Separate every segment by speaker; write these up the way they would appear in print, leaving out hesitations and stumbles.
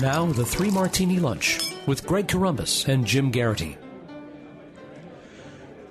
Speaker 1: Now, the Three Martini Lunch with Greg Corombos and Jim Geraghty.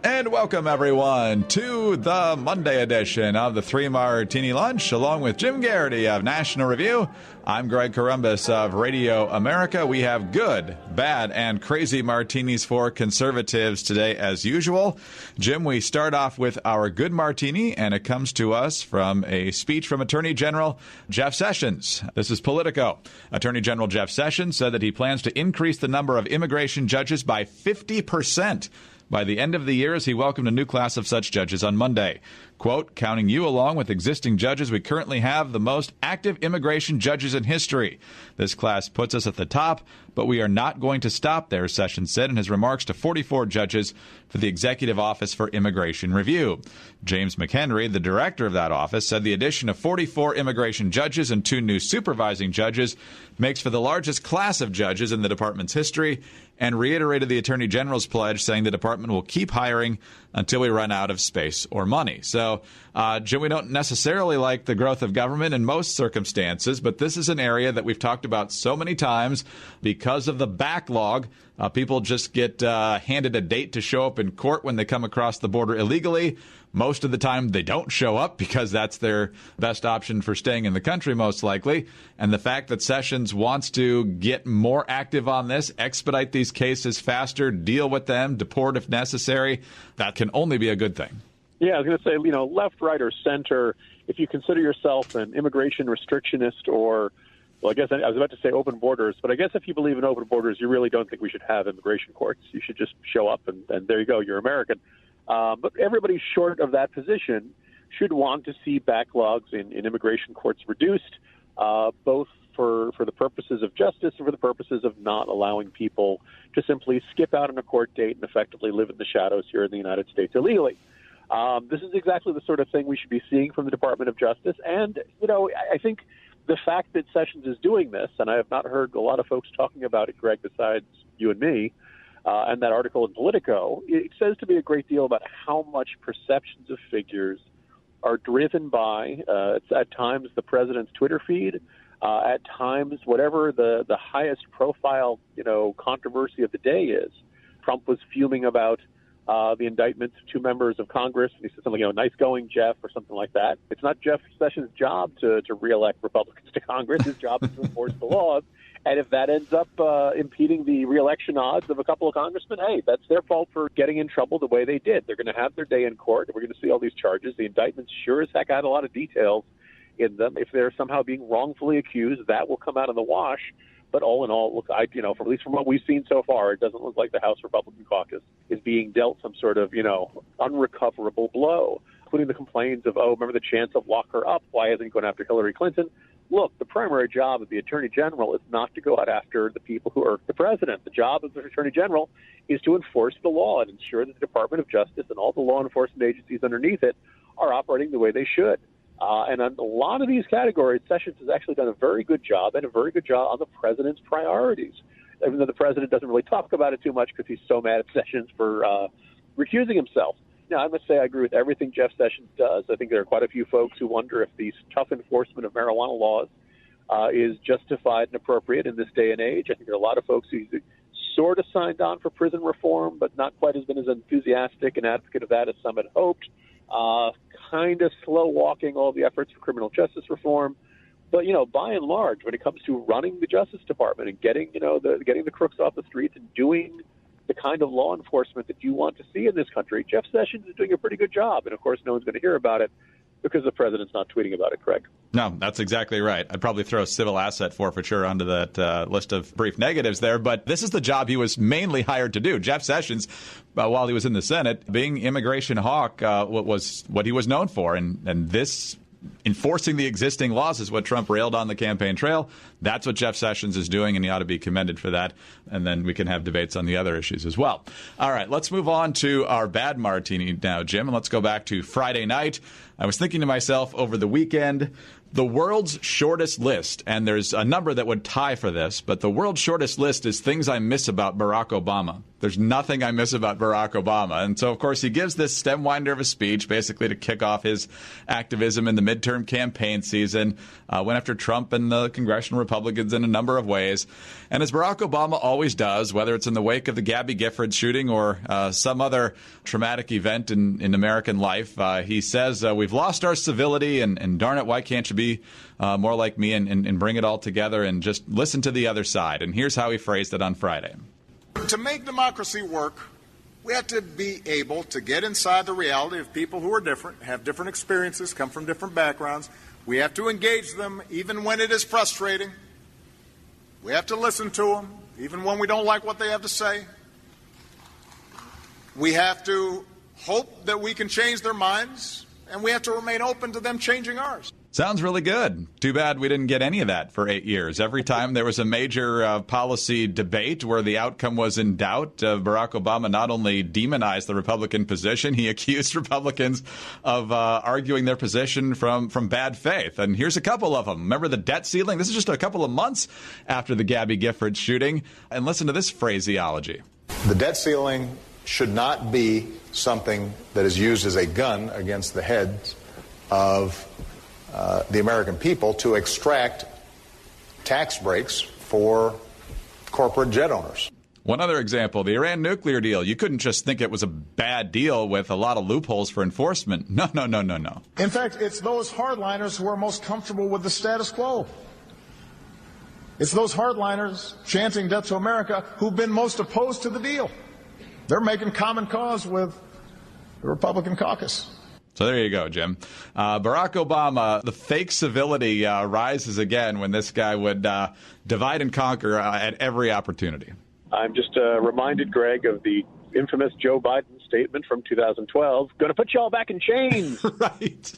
Speaker 2: And welcome, everyone, to the Monday edition of the Three Martini Lunch, along with Jim Geraghty of National Review. I'm Greg Corombos of Radio America. We have good, bad, and crazy martinis for conservatives today, as usual. Jim, we start off with our good martini, and it comes to us from a speech from Attorney General Jeff Sessions. This is Politico. Attorney General Jeff Sessions said that he plans to increase the number of immigration judges by 50%. By the end of the year, as he welcomed a new class of such judges on Monday. Quote, counting you along with existing judges, we currently have the most active immigration judges in history. This class puts us at the top, but we are not going to stop there, Sessions said in his remarks to 44 judges for the Executive Office for Immigration Review. James McHenry, the director of that office, said the addition of 44 immigration judges and 2 new supervising judges makes for the largest class of judges in the department's history, and reiterated the Attorney General's pledge, saying the department will keep hiring until we run out of space or money. So, Jim, we don't necessarily like the growth of government in most circumstances, but this is an area that we've talked about so many times because of the backlog. People just get handed a date to show up in court when they come across the border illegally. Most of the time, they don't show up because that's their best option for staying in the country, most likely. And the fact that Sessions wants to get more active on this, expedite these cases faster, deal with them, deport if necessary, that can only be a good thing.
Speaker 3: Yeah, I was going to say, left, right, or center, if you consider yourself an immigration restrictionist or, well, I guess I was about to say open borders, but I guess if you believe in open borders, you really don't think we should have immigration courts. You should just show up and there you go, you're American. But everybody short of that position should want to see backlogs in immigration courts reduced, both for the purposes of justice and for the purposes of not allowing people to simply skip out on a court date and effectively live in the shadows here in the United States illegally. This is exactly the sort of thing we should be seeing from the Department of Justice. And, I think the fact that Sessions is doing this, and I have not heard a lot of folks talking about it, Greg, besides you and me, and that article in Politico, it says to me a great deal about how much perceptions of figures are driven by, at times, the president's Twitter feed, at times, whatever the highest profile, controversy of the day is. Trump was fuming about the indictments of 2 members of Congress. And he said something, nice going, Jeff, or something like that. It's not Jeff Sessions' job to reelect Republicans to Congress. His job is to enforce the laws. And if that ends up impeding the reelection odds of a couple of congressmen, hey, that's their fault for getting in trouble the way they did. They're going to have their day in court. We're going to see all these charges. The indictments sure as heck had a lot of details in them. If they're somehow being wrongfully accused, that will come out in the wash. But all in all, look, at least from what we've seen so far, it doesn't look like the House Republican caucus is being dealt some sort of, unrecoverable blow, including the complaints of, remember the chance of lock her up? Why isn't he going after Hillary Clinton? Look, the primary job of the Attorney General is not to go out after the people who irk the president. The job of the Attorney General is to enforce the law and ensure that the Department of Justice and all the law enforcement agencies underneath it are operating the way they should. And on a lot of these categories, Sessions has actually done a very good job and a very good job on the president's priorities, even though the president doesn't really talk about it too much because he's so mad at Sessions for recusing himself. Now, I must say I agree with everything Jeff Sessions does. I think there are quite a few folks who wonder if the tough enforcement of marijuana laws is justified and appropriate in this day and age. I think there are a lot of folks who sort of signed on for prison reform, but not quite been as enthusiastic an advocate of that as some had hoped. Kind of slow walking all the efforts for criminal justice reform. But, by and large, when it comes to running the Justice Department and getting, getting the crooks off the streets and doing the kind of law enforcement that you want to see in this country, Jeff Sessions is doing a pretty good job. And, of course, no one's going to hear about it because the president's not tweeting about it, Craig.
Speaker 2: No, that's exactly right. I'd probably throw civil asset forfeiture onto that list of brief negatives there. But this is the job he was mainly hired to do. Jeff Sessions, while he was in the Senate, being immigration hawk, was what he was known for. And this enforcing the existing laws is what Trump railed on the campaign trail. That's what Jeff Sessions is doing, and he ought to be commended for that. And then we can have debates on the other issues as well. All right, let's move on to our bad martini now, Jim, and let's go back to Friday night. I was thinking to myself over the weekend, the world's shortest list, and there's a number that would tie for this, but the world's shortest list is things I miss about Barack Obama. There's nothing I miss about Barack Obama. And so, of course, he gives this stem winder of a speech basically to kick off his activism in the midterm campaign season. Went after Trump and the congressional Republicans in a number of ways. And as Barack Obama always does, whether it's in the wake of the Gabby Giffords shooting or some other traumatic event in American life, he says, we've lost our civility, and darn it, why can't you be more like me and bring it all together and just listen to the other side? And here's how he phrased it on Friday.
Speaker 4: To make democracy work, we have to be able to get inside the reality of people who are different, have different experiences, come from different backgrounds. We have to engage them even when it is frustrating. We have to listen to them even when we don't like what they have to say. We have to hope that we can change their minds, and we have to remain open to them changing ours.
Speaker 2: Sounds really good. Too bad we didn't get any of that for 8 years. Every time there was a major policy debate where the outcome was in doubt, Barack Obama not only demonized the Republican position, he accused Republicans of arguing their position from bad faith. And here's a couple of them. Remember the debt ceiling? This is just a couple of months after the Gabby Giffords shooting. And listen to this phraseology.
Speaker 4: The debt ceiling should not be something that is used as a gun against the heads of the American people to extract tax breaks for corporate jet owners.
Speaker 2: One other example, the Iran nuclear deal. You couldn't just think it was a bad deal with a lot of loopholes for enforcement. No.
Speaker 4: In fact, it's those hardliners who are most comfortable with the status quo. It's those hardliners chanting death to America who've been most opposed to the deal. They're making common cause with the Republican caucus.
Speaker 2: So there you go, Jim. Barack Obama, the fake civility rises again when this guy would divide and conquer at every opportunity.
Speaker 3: I'm just reminded, Greg, of the infamous Joe Biden statement from 2012, going to put you all back in chains.
Speaker 2: Right.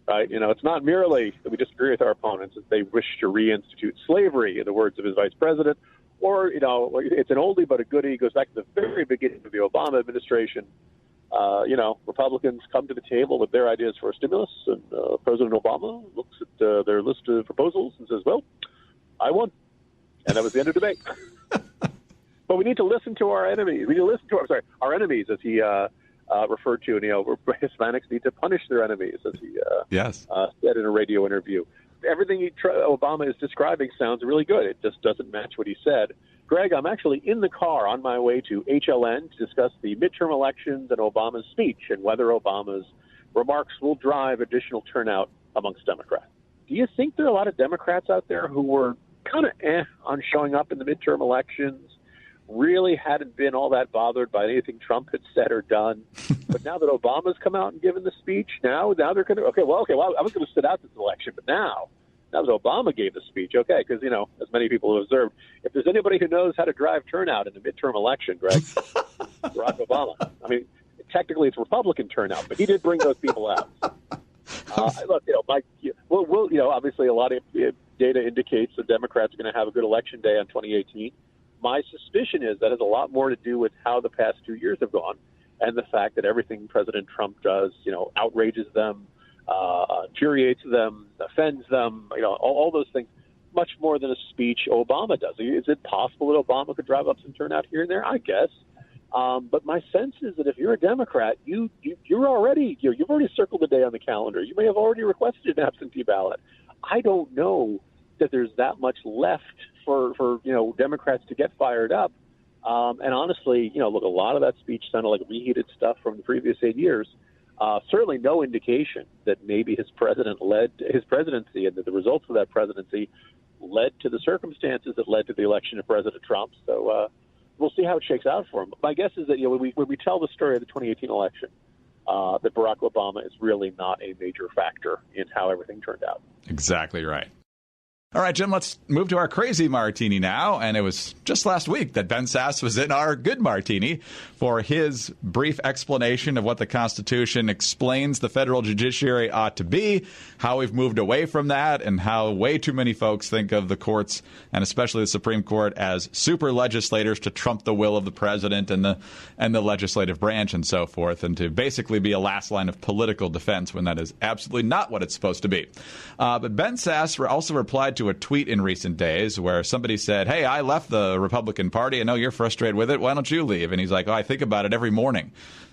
Speaker 3: Right. You know, it's not merely that we disagree with our opponents, it's they wish to reinstitute slavery, in the words of his vice president. Or, you know, it's an oldie but a goodie. It goes back to the very beginning of the Obama administration. Republicans come to the table with their ideas for a stimulus, and President Obama looks at their list of proposals and says, well, I won. And that was the end of debate. But we need to listen to our enemies. We need to listen to our enemies, as he referred to. And, Hispanics need to punish their enemies, as he said in a radio interview. Everything Obama is describing sounds really good. It just doesn't match what he said. Greg, I'm actually in the car on my way to HLN to discuss the midterm elections and Obama's speech and whether Obama's remarks will drive additional turnout amongst Democrats. Do you think there are a lot of Democrats out there who were kind of on showing up in the midterm elections, really hadn't been all that bothered by anything Trump had said or done, but now that Obama's come out and given the speech, now they're going to, I was going to sit out this election, but now that Obama gave the speech, okay, because, as many people have observed, if there's anybody who knows how to drive turnout in the midterm election, Greg, Barack Obama. I mean, technically it's Republican turnout, but he did bring those people out. Look, obviously a lot of data indicates the Democrats are going to have a good election day on 2018. My suspicion is that has a lot more to do with how the past 2 years have gone and the fact that everything President Trump does, outrages them, infuriates them, offends them, all those things, much more than a speech Obama does. Is it possible that Obama could drive up some turnout here and there? I guess. But my sense is that if you're a Democrat, you've already circled the day on the calendar. You may have already requested an absentee ballot. I don't know that there's that much left for Democrats to get fired up. And honestly, look, a lot of that speech sounded like reheated stuff from the previous 8 years. Certainly no indication that maybe his presidency and that the results of that presidency led to the circumstances that led to the election of President Trump. So we'll see how it shakes out for him. But my guess is that when we tell the story of the 2018 election, that Barack Obama is really not a major factor in how everything turned out.
Speaker 2: Exactly right. All right, Jim, let's move to our crazy martini now. And it was just last week that Ben Sasse was in our good martini for his brief explanation of what the Constitution explains the federal judiciary ought to be, how we've moved away from that, and how way too many folks think of the courts, and especially the Supreme Court, as super legislators to trump the will of the president and the legislative branch and so forth, and to basically be a last line of political defense when that is absolutely not what it's supposed to be. But Ben Sasse also replied to to a tweet in recent days where somebody said, hey, I left the Republican Party. I know you're frustrated with it. Why don't you leave? And he's like, oh, I think about it every morning.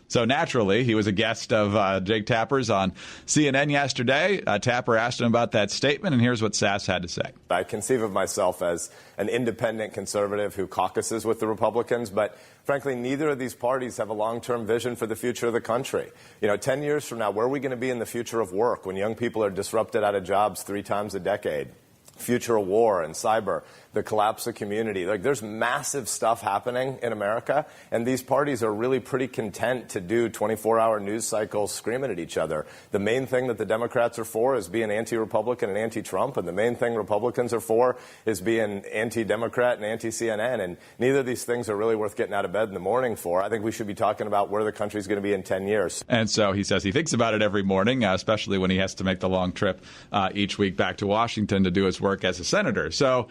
Speaker 2: So naturally, he was a guest of Jake Tapper's on CNN yesterday. Tapper asked him about that statement, and here's what Sasse had to say.
Speaker 5: I conceive of myself as an independent conservative who caucuses with the Republicans, but frankly, neither of these parties have a long-term vision for the future of the country. 10 years from now, where are we going to be in the future of work when young people are disrupted out of jobs 3 times a decade? Future of war and cyber, the collapse of community. There's massive stuff happening in America, and these parties are really pretty content to do 24-hour news cycles screaming at each other. The main thing that the Democrats are for is being anti-Republican and anti-Trump, and the main thing Republicans are for is being anti-Democrat and anti-CNN, and neither of these things are really worth getting out of bed in the morning for. I think we should be talking about where the country's going to be in 10 years.
Speaker 2: And so he says he thinks about it every morning, especially when he has to make the long trip each week back to Washington to do his work as a senator. So,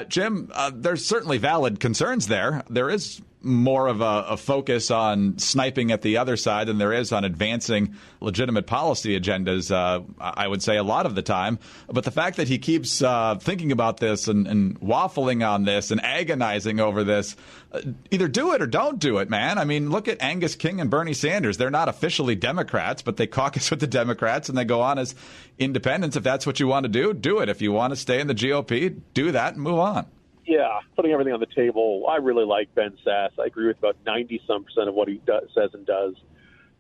Speaker 2: Jim, there's certainly valid concerns there. There is more of a focus on sniping at the other side than there is on advancing legitimate policy agendas, I would say, a lot of the time. But the fact that he keeps thinking about this and waffling on this and agonizing over this, either do it or don't do it, man. I mean, look at Angus King and Bernie Sanders. They're not officially Democrats, but they caucus with the Democrats and they go on as independents. If that's what you want to do it. If you want to stay in the GOP, do that and move on.
Speaker 3: Yeah, putting everything on the table. I really like Ben Sasse. I agree with about 90-some% of what he says and does.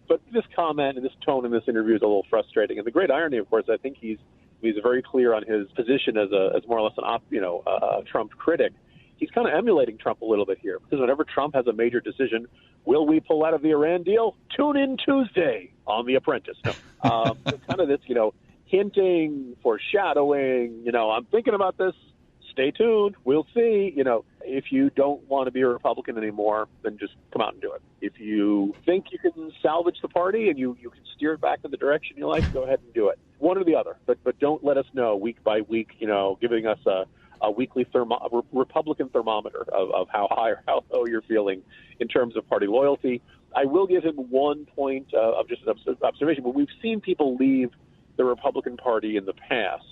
Speaker 3: But this comment and this tone in this interview is a little frustrating. And the great irony, of course, I think he's very clear on his position as more or less a Trump critic. He's kind of emulating Trump a little bit here, because whenever Trump has a major decision, will we pull out of the Iran deal? Tune in Tuesday on The Apprentice. No. It's kind of this, hinting, foreshadowing. I'm thinking about this. Stay tuned. We'll see. If you don't want to be a Republican anymore, then just come out and do it. If you think you can salvage the party and you can steer it back in the direction you like, go ahead and do it. One or the other. But don't let us know week by week, giving us a weekly Republican thermometer of how high or how low you're feeling in terms of party loyalty. I will give him one point of just an observation. When we've seen people leave the Republican Party in the past,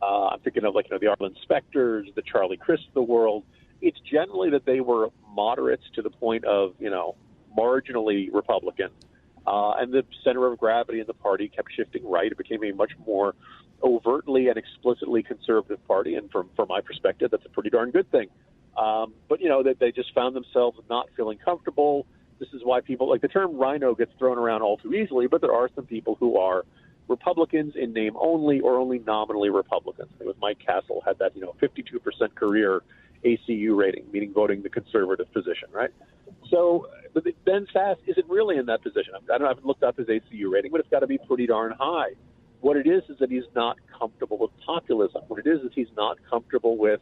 Speaker 3: I'm thinking of the Arlen Specters, the Charlie Crist of the world. It's generally that they were moderates to the point of, marginally Republican. And the center of gravity in the party kept shifting right. It became a much more overtly and explicitly conservative party. And from my perspective, that's a pretty darn good thing. But, that they just found themselves not feeling comfortable. This is why people, the term rhino gets thrown around all too easily, but there are some people who are Republicans in name only or only nominally Republicans. I think it was Mike Castle had that, 52% career ACU rating, meaning voting the conservative position, right? So Ben Sasse isn't really in that position. I haven't looked up his ACU rating, but it's got to be pretty darn high. What it is that he's not comfortable with populism. What it is he's not comfortable with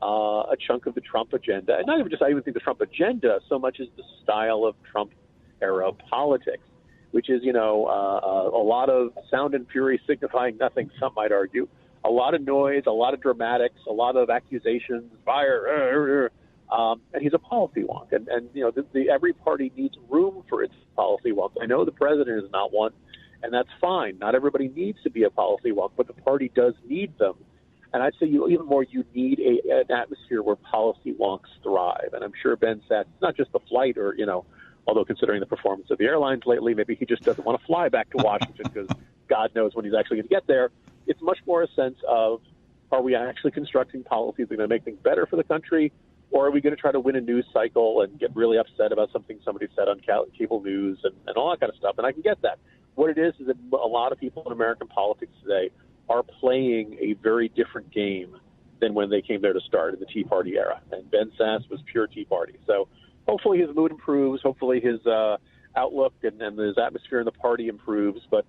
Speaker 3: a chunk of the Trump agenda. And not even just, I even think the Trump agenda so much as the style of Trump-era politics, which is, a lot of sound and fury signifying nothing, some might argue, a lot of noise, a lot of dramatics, a lot of accusations, fire, and he's a policy wonk. And every party needs room for its policy wonk. I know the president is not one, and that's fine. Not everybody needs to be a policy wonk, but the party does need them. And I'd say even more, you need an atmosphere where policy wonks thrive. And I'm sure Ben Sasse, not just the flight or, although considering the performance of the airlines lately, maybe he just doesn't want to fly back to Washington because God knows when he's actually going to get there. It's much more a sense of, are we actually constructing policies that are going to make things better for the country, or are we going to try to win a news cycle and get really upset about something somebody said on cable news and all that kind of stuff? And I can get that. What it is that a lot of people in American politics today are playing a very different game than when they came there to start in the Tea Party era. And Ben Sasse was pure Tea Party. So hopefully his mood improves. Hopefully his outlook and his atmosphere in the party improves. But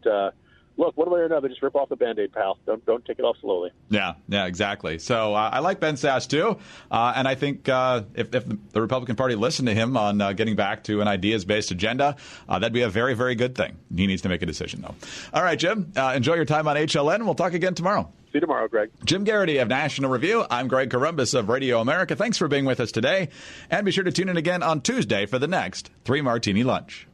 Speaker 3: look, one way or another, just rip off the Band-Aid, pal. Don't take it off slowly. Yeah,
Speaker 2: exactly. So I like Ben Sasse, too. And I think if the Republican Party listened to him on getting back to an ideas-based agenda, that'd be a very, very good thing. He needs to make a decision, though. All right, Jim, enjoy your time on HLN. We'll talk again tomorrow.
Speaker 3: See you tomorrow, Greg.
Speaker 2: Jim Geraghty of National Review. I'm Greg Corombos of Radio America. Thanks for being with us today. And be sure to tune in again on Tuesday for the next 3 Martini Lunch.